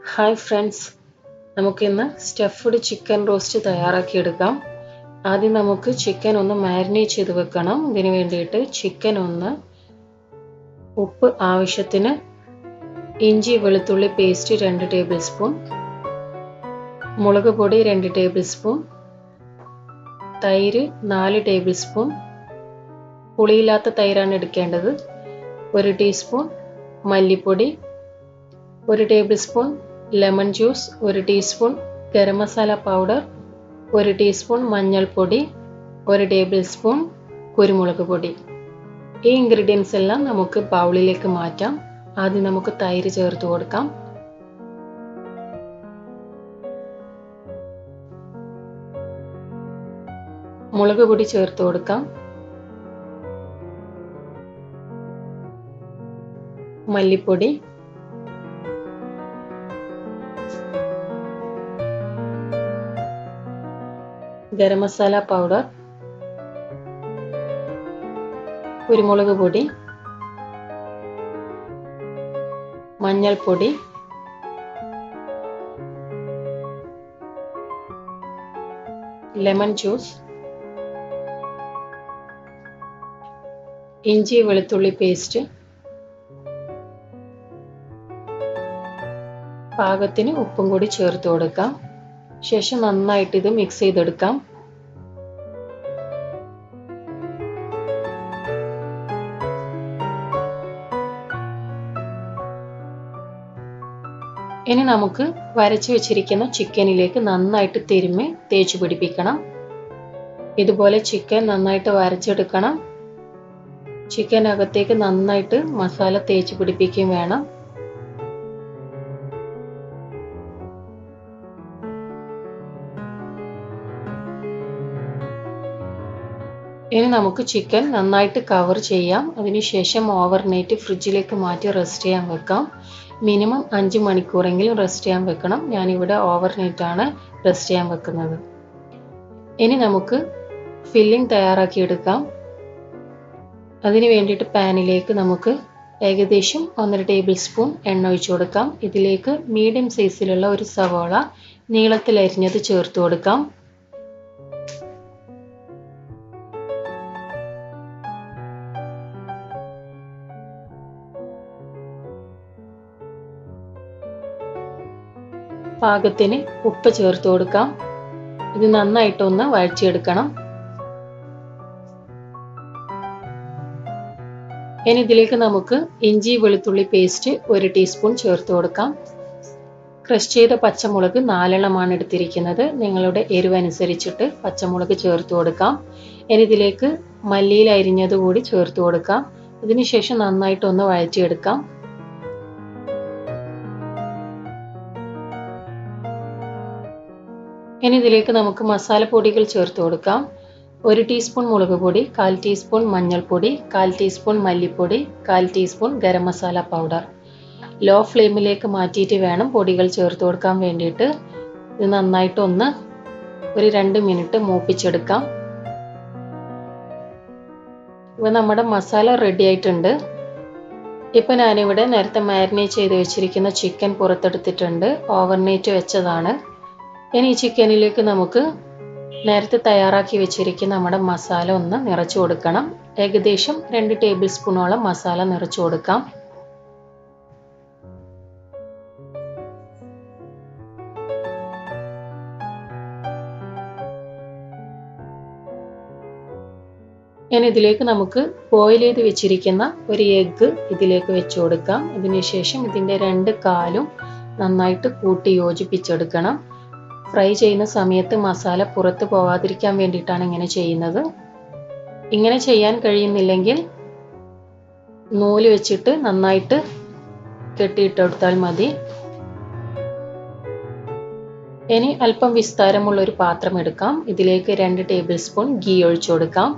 Hi friends, നമുക്കിന്ന് stuffed chicken roast തയ്യാറാക്കിയെടുക്കാം. ആദ്യം നമുക്ക് ചിക്കൻ ഒന്ന് മാരിനേറ്റ് ചെയ്ത് വെക്കണം. ഇതിന് വേണ്ടിയിട്ട് ചിക്കൻ ഒന്ന് ഉപ്പ് ആവശ്യത്തിന്, ഇഞ്ചി വെളുത്തുള്ളി പേസ്റ്റ് 2 ടേബിൾ സ്പൂൺ, മുളക് പൊടി 2 ടേബിൾ സ്പൂൺ, തൈര് 4 ടേബിൾ സ്പൂൺ, പുളിയില്ലാത്ത തൈരാണ് എടുക്കേണ്ടത്, 1 ടീസ്പൂൺ മല്ലിപ്പൊടി, 1 table spoon lemon juice, 1 teaspoon garam masala powder, 1 teaspoon മഞ്ഞൾപ്പൊടി, 1 ടേബിൾ സ്പൂൺ കുരുമുളക് പൊടി. ഈ ഇൻഗ്രീഡിയൻസ് എല്ലാം നമുക്ക് ബൗളിലേക്ക് മാറ്റാം. ആദ്യം നമുക്ക് തൈര് ചേർത്ത് കൊടുക്കാം. മുളക് പൊടി ചേർത്ത് കൊടുക്കാം. മല്ലിപ്പൊടി, ഗരം മസാല പൗഡർ, കുരുമുളക് പൊടി, മഞ്ഞൾപ്പൊടി, ലെമൺ ജ്യൂസ്, ഇഞ്ചി വെളുത്തുള്ളി പേസ്റ്റ്, പാകത്തിന് ഉപ്പും കൂടി ചേർത്ത് കൊടുക്കാം. ശേഷം നന്നായിട്ട് ഇത് മിക്സ് ചെയ്തെടുക്കാം. ഇനി നമുക്ക് വരച്ചു വെച്ചിരിക്കുന്ന ചിക്കനിലേക്ക് നന്നായിട്ട് തിരുമ്മി തേച്ച് പിടിപ്പിക്കണം. ഇതുപോലെ ചിക്കൻ നന്നായിട്ട് വരച്ചെടുക്കണം. ചിക്കനകത്തേക്ക് നന്നായിട്ട് മസാല തേച്ച് പിടിപ്പിക്കുകയും വേണം. ഇനി നമുക്ക് ചിക്കൻ നന്നായിട്ട് കവർ ചെയ്യാം. അതിനുശേഷം ഓവർനൈറ്റ് ഫ്രിഡ്ജിലേക്ക് മാറ്റി റെസ്റ്റ് ചെയ്യാൻ വെക്കാം. മിനിമം 5 മണിക്കൂറെങ്കിലും റെസ്റ്റ് ചെയ്യാൻ വെക്കണം. ഞാനിവിടെ ഓവർനൈറ്റ് ആണ് റെസ്റ്റ് ചെയ്യാൻ വെക്കുന്നത്. ഇനി നമുക്ക് ഫില്ലിംഗ് തയ്യാറാക്കിയെടുക്കാം. അതിന് വേണ്ടിയിട്ട് പാനിലേക്ക് നമുക്ക് ഏകദേശം 1.5 ടേബിൾ സ്പൂൺ എണ്ണ ഒഴിച്ചു കൊടുക്കാം. ഇതിലേക്ക് മീഡിയം സൈസിലുള്ള ഒരു സവാള നീളത്തിൽ അരിഞ്ഞത് ചേർത്ത് കൊടുക്കാം. പാകത്തിന് ഉപ്പ് ചേർത്ത് കൊടുക്കാം. ഇത് നന്നായിട്ടൊന്ന് വഴറ്റിയെടുക്കണം. ഇനി ഇതിലേക്ക് നമുക്ക് ഇഞ്ചി വെളുത്തുള്ളി പേസ്റ്റ് 1 ടീസ്പൂൺ ചേർത്ത് കൊടുക്കാം. ക്രഷ് ചെയ്ത പച്ചമുളക് 4 എണ്ണമാണ് എടുത്തിരിക്കുന്നത്. നിങ്ങളുടെ എരിവനുസരിച്ചിട്ട് പച്ചമുളക് ചേർത്ത് കൊടുക്കാം. ഇനി ഇതിലേക്ക് മല്ലിയില അരിഞ്ഞത് കൂടി ചേർത്ത് കൊടുക്കാം. അതിനുശേഷം നന്നായിട്ടൊന്ന് വഴറ്റിയെടുക്കാം. ഇനി ഇതിലേക്ക് നമുക്ക് മസാലപ്പൊടികൾ ചേർത്ത് കൊടുക്കാം. 1 ടീസ്പൂൺ മുളക് പൊടി, 1/4 ടീസ്പൂൺ മഞ്ഞൾപ്പൊടി, 1/4 ടീസ്പൂൺ മല്ലിപ്പൊടി, 1/4 teaspoon garam masala powder. Low ഫ്ലെയിമിലേക്ക് മാറ്റിയിട്ട് വേണം പൊടികൾ ചേർത്ത് കൊടുക്കാൻ വേണ്ടിയിട്ട്. ഇത് നന്നായിട്ടൊന്ന് ഒരു 2 മിനിറ്റ് മൂപ്പിച്ചെടുക്കാം. ഇപ്പോൾ നമ്മുടെ മസാല റെഡി ആയിട്ടുണ്ട്. ഇപ്പോൾ ഞാനിവിടെ നേരത്തെ മാരിനേറ്റ് ചെയ്ത് വെച്ചിരിക്കുന്ന ചിക്കൻ പുറത്തെടുത്തിട്ടുണ്ട്. ഓവർനൈറ്റ് വെച്ചതാണ്. ഇനി ഈ ചിക്കനിലേക്ക് നമുക്ക് നേരത്തെ തയ്യാറാക്കി വെച്ചിരിക്കുന്ന നമ്മുടെ മസാല ഒന്ന് നിറച്ചു കൊടുക്കണം. ഏകദേശം 2 ടേബിൾ സ്പൂണോളം മസാല നിറച്ചു കൊടുക്കാം. ഇനി ഇതിലേക്ക് നമുക്ക് ബോയിൽ ചെയ്ത് വെച്ചിരിക്കുന്ന ഒരു എഗ്ഗ് ഇതിലേക്ക് വെച്ചു കൊടുക്കാം. അതിനുശേഷം ഇതിൻ്റെ 2 കാലും നന്നായിട്ട് കൂട്ടി യോജിപ്പിച്ചെടുക്കണം. ഫ്രൈ ചെയ്യുന്ന സമയത്ത് മസാല പുറത്ത് പോവാതിരിക്കാൻ വേണ്ടിയിട്ടാണ് ഇങ്ങനെ ചെയ്യുന്നത്. ഇങ്ങനെ ചെയ്യാൻ കഴിയുന്നില്ലെങ്കിൽ നൂല് വെച്ചിട്ട് നന്നായിട്ട് കെട്ടിയിട്ടെടുത്താൽ മതി. ഇനി അല്പം വിസ്താരമുള്ള ഒരു പാത്രം എടുക്കാം. ഇതിലേക്ക് 2 ടേബിൾ സ്പൂൺ ഗീ ഒഴിച്ചു കൊടുക്കാം.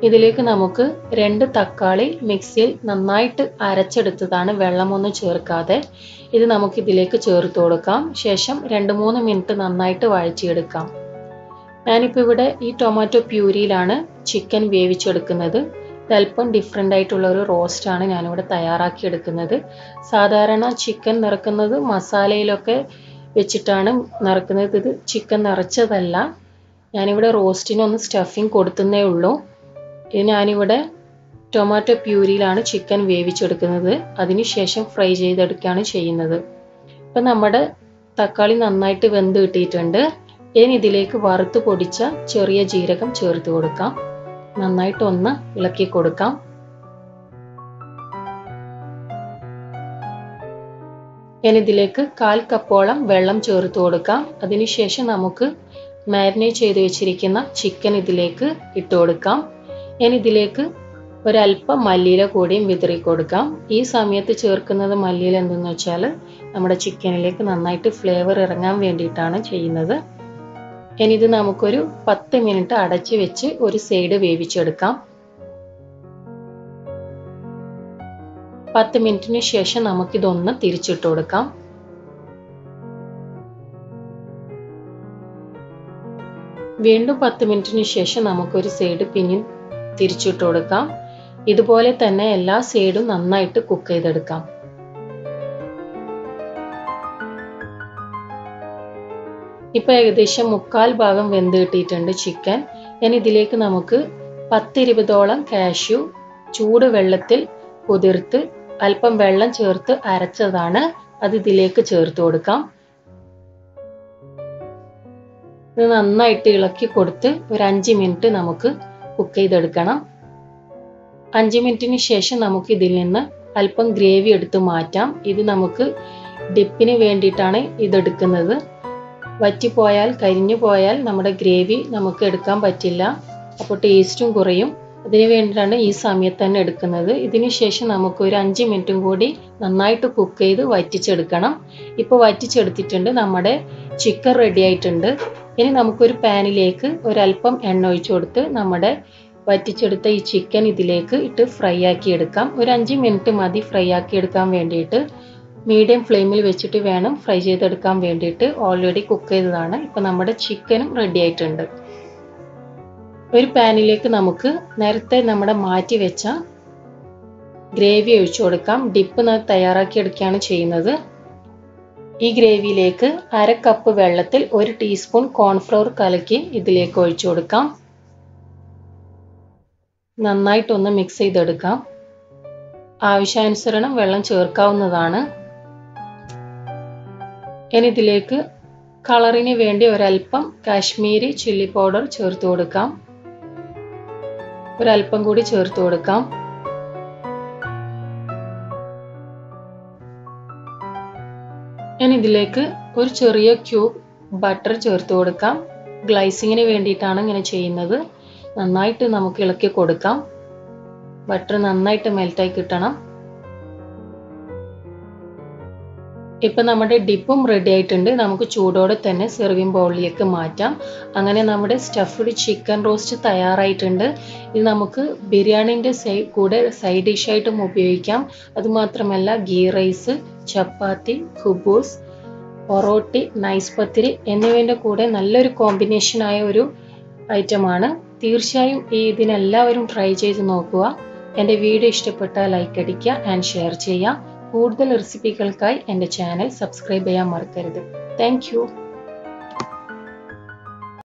ഇതിലേക്ക് നമുക്ക് 2 തക്കാളി മിക്സിയിൽ നന്നായിട്ട് അരച്ചെടുത്തതാണ്, വെള്ളമൊന്നും ചേർക്കാതെ. ഇത് നമുക്ക് ഇതിലേക്ക് ചേർത്ത് കൊടുക്കാം. ശേഷം 2-3 മിനിറ്റ് നന്നായിട്ട് വഴറ്റിയെടുക്കാം. ഞാനിപ്പോൾ ഇവിടെ ഈ ടൊമാറ്റോ പ്യൂരിയിലാണ് ചിക്കൻ വേവിച്ചെടുക്കുന്നത്. അല്പം ഡിഫറെൻ്റ് ആയിട്ടുള്ള ഒരു റോസ്റ്റാണ് ഞാനിവിടെ തയ്യാറാക്കി എടുക്കുന്നത്. സാധാരണ ചിക്കൻ നിറക്കുന്നത് മസാലയിലൊക്കെ വെച്ചിട്ടാണ് നിറക്കുന്നത്. ഇത് ചിക്കൻ നിറച്ചതല്ല. ഞാനിവിടെ റോസ്റ്റിനൊന്ന് സ്റ്റഫിങ് കൊടുത്തതേ ഉള്ളൂ. ഇത് ഞാനിവിടെ ടൊമാറ്റോ പ്യൂരിയിലാണ് ചിക്കൻ വേവിച്ചെടുക്കുന്നത്. അതിനുശേഷം ഫ്രൈ ചെയ്തെടുക്കുകയാണ് ചെയ്യുന്നത്. ഇപ്പം നമ്മുടെ തക്കാളി നന്നായിട്ട് വെന്ത് കിട്ടിയിട്ടുണ്ട്. ഇനി ഇതിലേക്ക് വറുത്ത് പൊടിച്ച ചെറിയ ജീരകം ചേർത്ത് കൊടുക്കാം. നന്നായിട്ടൊന്ന് ഇളക്കി കൊടുക്കാം. ഇനി ഇതിലേക്ക് 1/4 കപ്പോളം വെള്ളം ചേർത്ത് കൊടുക്കാം. അതിനുശേഷം നമുക്ക് മാരിനേറ്റ് ചെയ്ത് വെച്ചിരിക്കുന്ന ചിക്കൻ ഇതിലേക്ക് ഇട്ട് കൊടുക്കാം. ഇനി ഇതിലേക്ക് ഒരല്പം മല്ലിയില കൂടിയും വിതറി കൊടുക്കാം. ഈ സമയത്ത് ചേർക്കുന്നത് മല്ലിയില എന്തെന്ന് വെച്ചാൽ നമ്മുടെ ചിക്കനിലേക്ക് നന്നായിട്ട് ഫ്ലേവർ ഇറങ്ങാൻ വേണ്ടിയിട്ടാണ് ചെയ്യുന്നത്. ഇനി ഇത് നമുക്കൊരു 10 മിനിറ്റ് അടച്ചു വെച്ച് ഒരു സൈഡ് വേവിച്ചെടുക്കാം. 10 മിനിറ്റിന് ശേഷം നമുക്കിതൊന്ന് തിരിച്ചിട്ട് കൊടുക്കാം. വീണ്ടും 10 മിനിറ്റിന് ശേഷം നമുക്കൊരു സൈഡ് പിന്നെയും തിരിച്ചിട്ട് കൊടുക്കാം. ഇതുപോലെ തന്നെ എല്ലാ സൈഡും നന്നായിട്ട് കുക്ക് ചെയ്തെടുക്കാം. ഇപ്പോൾ ഏകദേശം 1/4 ഭാഗം വെന്ത് കിട്ടിയിട്ടുണ്ട് ചിക്കൻ. ഇനി ഇതിലേക്ക് നമുക്ക് 10-20ഓളം കാഷ്യൂ ചൂട് വെള്ളത്തിൽ കുതിർത്ത് അല്പം വെള്ളം ചേർത്ത് അരച്ചതാണ്. അത് ഇതിലേക്ക് ചേർത്ത് കൊടുക്കാം. ഇത് നന്നായിട്ട് ഇളക്കി കൊടുത്ത് ഒരു 5 മിനിറ്റ് നമുക്ക് കുക്ക് ചെയ്തെടുക്കണം. 5 മിനിറ്റിന് ശേഷം നമുക്ക് ഇതിൽ നിന്ന് അല്പം ഗ്രേവി എടുത്ത് മാറ്റാം. ഇത് നമുക്ക് ഡിപ്പിന് വേണ്ടിയിട്ടാണ് ഇതെടുക്കുന്നത്. വറ്റിപ്പോയാൽ കരിഞ്ഞു പോയാൽ നമ്മുടെ ഗ്രേവി നമുക്ക് എടുക്കാൻ പറ്റില്ല. അപ്പോൾ ടേസ്റ്റും കുറയും. അതിന് വേണ്ടിയിട്ടാണ് ഈ സമയത്ത് തന്നെ എടുക്കുന്നത്. ഇതിന് ശേഷം നമുക്ക് ഒരു 5 മിനിറ്റും കൂടി നന്നായിട്ട് കുക്ക് ചെയ്ത് വറ്റിച്ചെടുക്കണം. ഇപ്പോൾ വറ്റിച്ചെടുത്തിട്ടുണ്ട്. നമ്മുടെ ചിക്കൻ റെഡി ആയിട്ടുണ്ട്. ഇനി നമുക്കൊരു പാനിലേക്ക് ഒരല്പം എണ്ണ ഒഴിച്ചു കൊടുത്ത് നമ്മുടെ വറ്റിച്ചെടുത്ത ഈ ചിക്കൻ ഇതിലേക്ക് ഇട്ട് ഫ്രൈ ആക്കി എടുക്കാം. ഒരു 5 മിനിറ്റ് മതി ഫ്രൈ ആക്കി എടുക്കാൻ വേണ്ടിയിട്ട്. മീഡിയം ഫ്ലെയിമിൽ വെച്ചിട്ട് വേണം ഫ്രൈ ചെയ്തെടുക്കാൻ വേണ്ടിയിട്ട്. ഓൾറെഡി കുക്ക് ചെയ്തതാണ്. ഇപ്പം നമ്മുടെ ചിക്കനും റെഡി ആയിട്ടുണ്ട്. ഒരു പാനിലേക്ക് നമുക്ക് നേരത്തെ നമ്മുടെ മാറ്റി വെച്ച ഗ്രേവി ഒഴിച്ചു കൊടുക്കാം. ഡിപ്പ് തയ്യാറാക്കി എടുക്കുകയാണ് ചെയ്യുന്നത്. ഈ ഗ്രേവിയിലേക്ക് 1/2 കപ്പ് വെള്ളത്തിൽ 1 ടീസ്പൂൺ കോൺഫ്ലവർ കലക്കി ഇതിലേക്ക് ഒഴിച്ചു കൊടുക്കാം. നന്നായിട്ടൊന്ന് മിക്സ് ചെയ്തെടുക്കാം. ആവശ്യാനുസരണം വെള്ളം ചേർക്കാവുന്നതാണ്. ഇനി ഇതിലേക്ക് കളറിന് വേണ്ടി ഒരല്പം കാശ്മീരി ചില്ലി പൗഡർ ചേർത്ത് കൊടുക്കാം. ഒരല്പം കൂടി ചേർത്ത് കൊടുക്കാം. ഇനി ഇതിലേക്ക് ഒരു ചെറിയ ക്യൂബ് ബട്ടർ ചേർത്ത് കൊടുക്കാം. ഗ്ലൈസിങ്ങിന് വേണ്ടിയിട്ടാണ് ഇങ്ങനെ ചെയ്യുന്നത്. നന്നായിട്ട് നമുക്ക് ഇളക്കി കൊടുക്കാം. ബട്ടർ നന്നായിട്ട് മെൽറ്റായി കിട്ടണം. ഇപ്പം നമ്മുടെ ഡിപ്പും റെഡി ആയിട്ടുണ്ട്. നമുക്ക് ചൂടോടെ തന്നെ സെർവിങ് ബൗളിലേക്ക് മാറ്റാം. അങ്ങനെ നമ്മുടെ സ്റ്റഫ്ഡ് ചിക്കൻ റോസ്റ്റ് തയ്യാറായിട്ടുണ്ട്. ഇത് നമുക്ക് ബിരിയാണിൻ്റെ കൂടെ സൈഡ് ഡിഷായിട്ടും ഉപയോഗിക്കാം. അതുമാത്രമല്ല ഗീ റൈസ്, ചപ്പാത്തി, ഖുബൂസ്, പൊറോട്ടി, നൈസ് പത്തിരി എന്നിവയുടെ കൂടെ നല്ലൊരു കോമ്പിനേഷനായ ഒരു ഐറ്റമാണ്. തീർച്ചയായും ഇതിനെല്ലാവരും ട്രൈ ചെയ്ത് നോക്കുക. എൻ്റെ വീഡിയോ ഇഷ്ടപ്പെട്ടാൽ ലൈക്ക് അടിക്കുക ആൻഡ് ഷെയർ ചെയ്യുക. കൂടുതൽ റെസിപ്പികൾക്കായി എൻ്റെ ചാനൽ സബ്സ്ക്രൈബ് ചെയ്യാൻ മറക്കരുത്. Thank you.